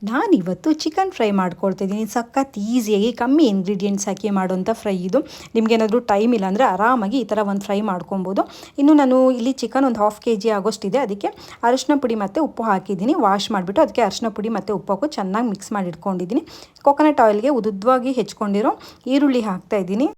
ನಾನಿವತ್ತು chicken fry ಮಾಡ್ಕೊಳ್ತಿದ್ದೀನಿ. ಸಖತ್ ಈಸಿಯಾಗಿ ಕಮ್ಮಿ ಇಂಗ್ರೀಡಿಯೆಂಟ್ಸ್ ಹಾಕಿ ಮಾಡೋಂಥ ಫ್ರೈ ಇದು. ನಿಮಗೇನಾದರೂ ಟೈಮ್ ಇಲ್ಲ ಅಂದರೆ ಆರಾಮಾಗಿ ಈ ಥರ ಒಂದು ಫ್ರೈ ಮಾಡ್ಕೊಬೋದು. ಇನ್ನು ನಾನು ಇಲ್ಲಿ ಚಿಕನ್ ಒಂದು 1/2 kg ಆಗೋಷ್ಟಿದೆ. ಅದಕ್ಕೆ ಅರಿಶಿನ ಪುಡಿ ಮತ್ತು ಉಪ್ಪು ಹಾಕಿದ್ದೀನಿ. ವಾಶ್ ಮಾಡಿಬಿಟ್ಟು ಅದಕ್ಕೆ ಅರಿಶಿನ ಪುಡಿ ಮತ್ತು ಉಪ್ಪು ಹಾಕಿ ಚೆನ್ನಾಗಿ ಮಿಕ್ಸ್ ಮಾಡಿ ಇಟ್ಕೊಂಡಿದ್ದೀನಿ. ಕೊಕೊನಟ್ ಆಯಿಲ್ಗೆ ಉದ್ದುದ್ದವಾಗಿ ಹೆಚ್ಕೊಂಡಿರೋ ಈರುಳ್ಳಿ ಹಾಕ್ತಾಯಿದ್ದೀನಿ.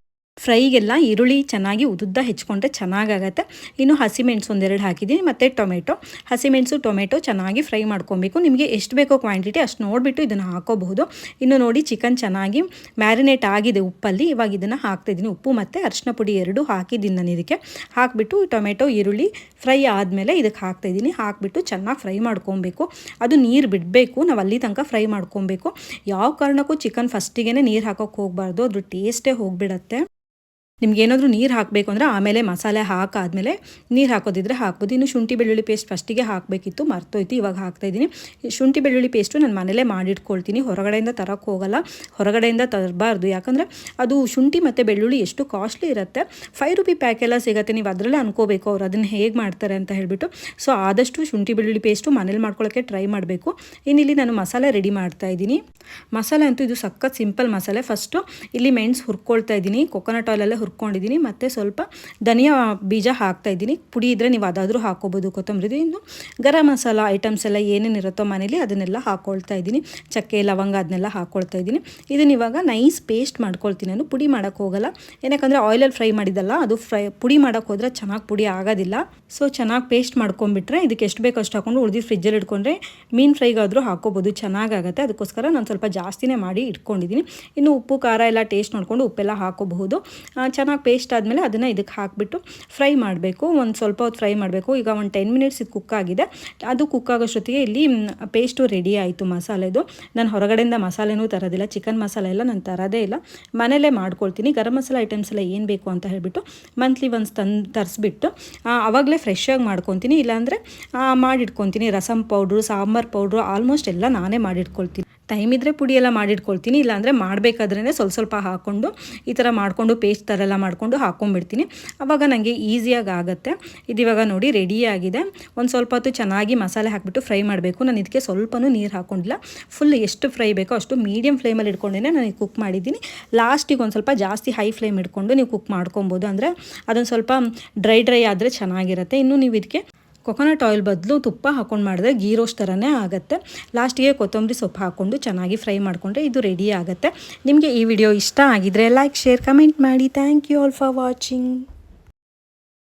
ಫ್ರೈಗೆಲ್ಲ ಈರುಳ್ಳಿ ಚೆನ್ನಾಗಿ ಉದ್ದುದ್ದ ಹೆಚ್ಕೊಂಡ್ರೆ ಚೆನ್ನಾಗಾಗತ್ತೆ. ಇನ್ನು ಹಸಿಮೆಣಸು ಒಂದೆರಡು ಹಾಕಿದ್ದೀನಿ ಮತ್ತು ಟೊಮೆಟೊ. ಹಸಿಮೆಣಸು ಟೊಮೆಟೊ ಚೆನ್ನಾಗಿ ಫ್ರೈ ಮಾಡ್ಕೊಬೇಕು. ನಿಮಗೆ ಎಷ್ಟು ಬೇಕೋ ಕ್ವಾಂಟಿಟಿ ಅಷ್ಟು ನೋಡಿಬಿಟ್ಟು ಇದನ್ನು ಹಾಕೋಬಹುದು. ಇನ್ನು ನೋಡಿ ಚಿಕನ್ ಚೆನ್ನಾಗಿ ಮ್ಯಾರಿನೇಟ್ ಆಗಿದೆ ಉಪ್ಪಲ್ಲಿ. ಇವಾಗ ಇದನ್ನು ಹಾಕ್ತಾಯಿದ್ದೀನಿ. ಉಪ್ಪು ಮತ್ತು ಅರಿಶಿನ ಪುಡಿ ಎರಡೂ ಹಾಕಿದ್ದೀನಿ ನಾನು. ಇದಕ್ಕೆ ಹಾಕಿಬಿಟ್ಟು ಟೊಮೆಟೊ ಈರುಳ್ಳಿ ಫ್ರೈ ಆದಮೇಲೆ ಇದಕ್ಕೆ ಹಾಕ್ತಾಯಿದ್ದೀನಿ. ಹಾಕಿಬಿಟ್ಟು ಚೆನ್ನಾಗಿ ಫ್ರೈ ಮಾಡ್ಕೊಬೇಕು. ಅದು ನೀರು ಬಿಡಬೇಕು. ನಾವು ಅಲ್ಲಿ ತನಕ ಫ್ರೈ ಮಾಡ್ಕೊಬೇಕು. ಯಾವ ಕಾರಣಕ್ಕೂ ಚಿಕನ್ ಫಸ್ಟಿಗೆ ನೀರು ಹಾಕೋಕ್ಕೆ ಹೋಗಬಾರ್ದು. ಅದ್ರ ಟೇಸ್ಟೇ ಹೋಗಿಬಿಡತ್ತೆ. ನಿಮ್ಗೇನಾದರೂ ನೀರು ಹಾಕಬೇಕು ಅಂದರೆ ಆಮೇಲೆ ಮಸಾಲೆ ಹಾಕಾದ್ಮೇಲೆ ನೀರು ಹಾಕೋದಿದ್ರೆ ಹಾಕ್ಬೋದು. ಇನ್ನು ಶುಂಠಿ ಬೆಳ್ಳುಳ್ಳಿ ಪೇಸ್ಟ್ ಫಸ್ಟಿಗೆ ಹಾಕಬೇಕಿತ್ತು, ಮರ್ತೋಯ್ತು. ಇವಾಗ ಹಾಕ್ತಾಯಿದ್ದೀನಿ. ಶುಂಠಿ ಬೆಳ್ಳುಳ್ಳಿ ಪೇಸ್ಟು ನಾನು ಮನೇಲೇ ಮಾಡಿಟ್ಕೊಳ್ತೀನಿ. ಹೊರಗಡೆಯಿಂದ ತರೋಕ್ಕೆ ಹೋಗಲ್ಲ. ಹೊರಗಡೆಯಿಂದ ತರಬಾರ್ದು. ಯಾಕಂದರೆ ಅದು ಶುಂಠಿ ಮತ್ತು ಬೆಳ್ಳುಳ್ಳಿ ಎಷ್ಟು ಕಾಸ್ಟ್ಲಿ ಇರುತ್ತೆ. 5 ರೂಪಿ ಪ್ಯಾಕೆಲ್ಲ ಸಿಗುತ್ತೆ. ನೀವು ಅದರಲ್ಲೇ ಅನ್ಕೋಬೇಕು ಅವ್ರು ಅದನ್ನು ಹೇಗೆ ಮಾಡ್ತಾರೆ ಅಂತ ಹೇಳಿಬಿಟ್ಟು. ಸೊ ಆದಷ್ಟು ಶುಂಠಿ ಬೆಳ್ಳುಳ್ಳಿ ಪೇಸ್ಟು ಮನೇಲಿ ಮಾಡ್ಕೊಳ್ಳೋಕ್ಕೆ ಟ್ರೈ ಮಾಡಬೇಕು. ಇನ್ನಿಲ್ಲಿ ನಾನು ಮಸಾಲೆ ರೆಡಿ ಮಾಡ್ತಾಯಿದ್ದೀನಿ. ಮಸಾಲೆ ಅಂತೂ ಇದು ಸಖತ್ ಸಿಂಪಲ್ ಮಸಾಲೆ. ಫಸ್ಟು ಇಲ್ಲಿ ಮೆಣಸು ಹುರ್ಕೊಳ್ತಾ ಇದ್ದೀನಿ. ಕೊಕೊನಟ್ ಆಯಿಲಲ್ಲೇ ಹುರ್ಕೊಂಡಿದ್ದೀನಿ. ಮತ್ತು ಸ್ವಲ್ಪ ಧನಿಯಾ ಬೀಜ ಹಾಕ್ತಾಯಿದ್ದೀನಿ. ಪುಡಿ ಇದ್ದರೆ ನೀವು ಅದಾದರೂ ಹಾಕ್ಕೋಬೋದು, ಕೊತ್ತಂಬರಿ. ಇನ್ನು ಗರಂ ಮಸಾಲ ಐಟಮ್ಸ್ ಎಲ್ಲ ಏನೇನಿರುತ್ತೋ ಮನೇಲಿ ಅದನ್ನೆಲ್ಲ ಹಾಕ್ಕೊಳ್ತಾ ಇದ್ದೀನಿ. ಚಕ್ಕೆ ಲವಂಗ ಅದನ್ನೆಲ್ಲ ಹಾಕ್ಕೊಳ್ತಾ ಇದ್ದೀನಿ. ಇದನ್ನ ಇವಾಗ ನೈಸ್ ಪೇಸ್ಟ್ ಮಾಡ್ಕೊಳ್ತೀನಿ. ನಾನು ಪುಡಿ ಮಾಡೋಕ್ಕೆ ಹೋಗಲ್ಲ. ಏನಕ್ಕಂದರೆ ಆಯಿಲಲ್ಲಿ ಫ್ರೈ ಮಾಡಿದ್ದಲ್ಲ, ಅದು ಪುಡಿ ಮಾಡೋಕ್ಕೆ ಹೋದರೆ ಚೆನ್ನಾಗಿ ಪುಡಿ ಆಗೋದಿಲ್ಲ. ಸೊ ಚೆನ್ನಾಗಿ ಪೇಸ್ಟ್ ಮಾಡ್ಕೊಂಡ್ಬಿಟ್ರೆ ಇದಕ್ಕೆ ಎಷ್ಟು ಬೇಕೋ ಅಷ್ಟು ಹಾಕ್ಕೊಂಡು ಉಳಿದು ಫ್ರಿಜ್ಜಲ್ಲಿ ಇಟ್ಕೊಂಡ್ರೆ ಮೀನು ಫ್ರೈಗಾದರೂ ಹಾಕ್ಕೋಬೋದು, ಚೆನ್ನಾಗಾಗುತ್ತೆ. ಅದಕ್ಕೋಸ್ಕರ ನಾನು ಸ್ವಲ್ಪ ಜಾಸ್ತಿನೇ ಮಾಡಿ ಇಟ್ಕೊಂಡಿದ್ದೀನಿ. ಇನ್ನು ಉಪ್ಪು ಖಾರ ಎಲ್ಲ ಟೇಸ್ಟ್ ನೋಡಿಕೊಂಡು ಉಪ್ಪೆಲ್ಲ ಹಾಕೋಬಹುದು. ಚೆನ್ನಾಗಿ ಪೇಸ್ಟ್ ಆದಮೇಲೆ ಅದನ್ನು ಇದಕ್ಕೆ ಹಾಕಿಬಿಟ್ಟು ಫ್ರೈ ಮಾಡಬೇಕು. ಒಂದು ಸ್ವಲ್ಪ ಹೊತ್ತು ಫ್ರೈ ಮಾಡಬೇಕು. ಈಗ ಒಂದು 10 ಮಿನಿಟ್ಸ್ ಇದು ಕುಕ್ ಆಗಿದೆ. ಅದು ಕುಕ್ ಆಗೋಷ್ಟೊತ್ತಿಗೆ ಇಲ್ಲಿ ಪೇಸ್ಟು ರೆಡಿ ಆಯಿತು ಮಸಾಲೆದು. ನಾನು ಹೊರಗಡೆಯಿಂದ ಮಸಾಲೆನೂ ತರೋದಿಲ್ಲ. ಚಿಕನ್ ಮಸಾಲೆ ಎಲ್ಲ ನಾನು ತರೋದೇ ಇಲ್ಲ, ಮನೇಲೇ ಮಾಡ್ಕೊಳ್ತೀನಿ. ಗರಂ ಮಸಾಲೆ ಐಟಮ್ಸ್ ಎಲ್ಲ ಏನು ಬೇಕು ಅಂತ ಹೇಳಿಬಿಟ್ಟು ಮಂತ್ಲಿ ಒನ್ಸ್ ತರಿಸ್ಬಿಟ್ಟು ಆವಾಗಲೇ ಫ್ರೆಶ್ಶಾಗಿ ಮಾಡ್ಕೊತೀನಿ. ಇಲ್ಲಾಂದರೆ ಮಾಡಿಟ್ಕೊತೀನಿ. Rasam powder, sambar powder almost ಎಲ್ಲ ನಾನೇ ಮಾಡಿಟ್ಕೊಳ್ತೀನಿ. ಟೈಮ್ ಇದ್ದರೆ ಪುಡಿ ಎಲ್ಲ ಮಾಡಿಟ್ಕೊಳ್ತೀನಿ. ಇಲ್ಲಾಂದರೆ ಮಾಡಬೇಕಾದ್ರೇ ಸ್ವಲ್ಪ ಹಾಕ್ಕೊಂಡು ಈ ಥರ ಮಾಡಿಕೊಂಡು ಪೇಸ್ಟ್ ಥರ ಎಲ್ಲ ಮಾಡಿಕೊಂಡು ಹಾಕ್ಕೊಂಡ್ಬಿಡ್ತೀನಿ. ಆವಾಗ ನನಗೆ ಈಸಿಯಾಗಿ ಆಗುತ್ತೆ. ಇದಿವಾಗ ನೋಡಿ ರೆಡಿಯಾಗಿದೆ. ಒಂದು ಸ್ವಲ್ಪ ಹೊತ್ತು ಚೆನ್ನಾಗಿ ಮಸಾಲೆ ಹಾಕಿಬಿಟ್ಟು ಫ್ರೈ ಮಾಡಬೇಕು. ನಾನು ಇದಕ್ಕೆ ಸ್ವಲ್ಪನೂ ನೀರು ಹಾಕ್ಕೊಂಡಿಲ್ಲ. ಫುಲ್ ಎಷ್ಟು ಫ್ರೈ ಬೇಕೋ ಅಷ್ಟು ಮೀಡಿಯಮ್ ಫ್ಲೇಮಲ್ಲಿ ಇಟ್ಕೊಂಡೇ ನಾನು ಕುಕ್ ಮಾಡಿದ್ದೀನಿ. ಲಾಸ್ಟಿಗೆ ಒಂದು ಸ್ವಲ್ಪ ಜಾಸ್ತಿ ಹೈ ಫ್ಲೇಮ್ ಇಟ್ಕೊಂಡು ನೀವು ಕುಕ್ ಮಾಡ್ಕೊಬೋದು. ಅಂದರೆ ಅದೊಂದು ಸ್ವಲ್ಪ ಡ್ರೈ ಆದರೆ ಚೆನ್ನಾಗಿರುತ್ತೆ. ಇನ್ನು ನೀವು ಇದಕ್ಕೆ ಕೊಕೊನಟ್ ಆಯಿಲ್ ಬದಲು ತುಪ್ಪ ಹಾಕ್ಕೊಂಡು ಮಾಡಿದ್ರೆ ಗೀ ರೋಸ್ಟ್ ಥರನೇ ಆಗುತ್ತೆ. ಲಾಸ್ಟಿಗೆ ಕೊತ್ತಂಬರಿ ಸೊಪ್ಪು ಹಾಕ್ಕೊಂಡು ಚೆನ್ನಾಗಿ ಫ್ರೈ ಮಾಡಿಕೊಂಡ್ರೆ ಇದು ರೆಡಿ ಆಗುತ್ತೆ. ನಿಮಗೆ ಈ ವಿಡಿಯೋ ಇಷ್ಟ ಆಗಿದ್ರೆ ಲೈಕ್, ಶೇರ್, ಕಮೆಂಟ್ ಮಾಡಿ. Thank you all for watching.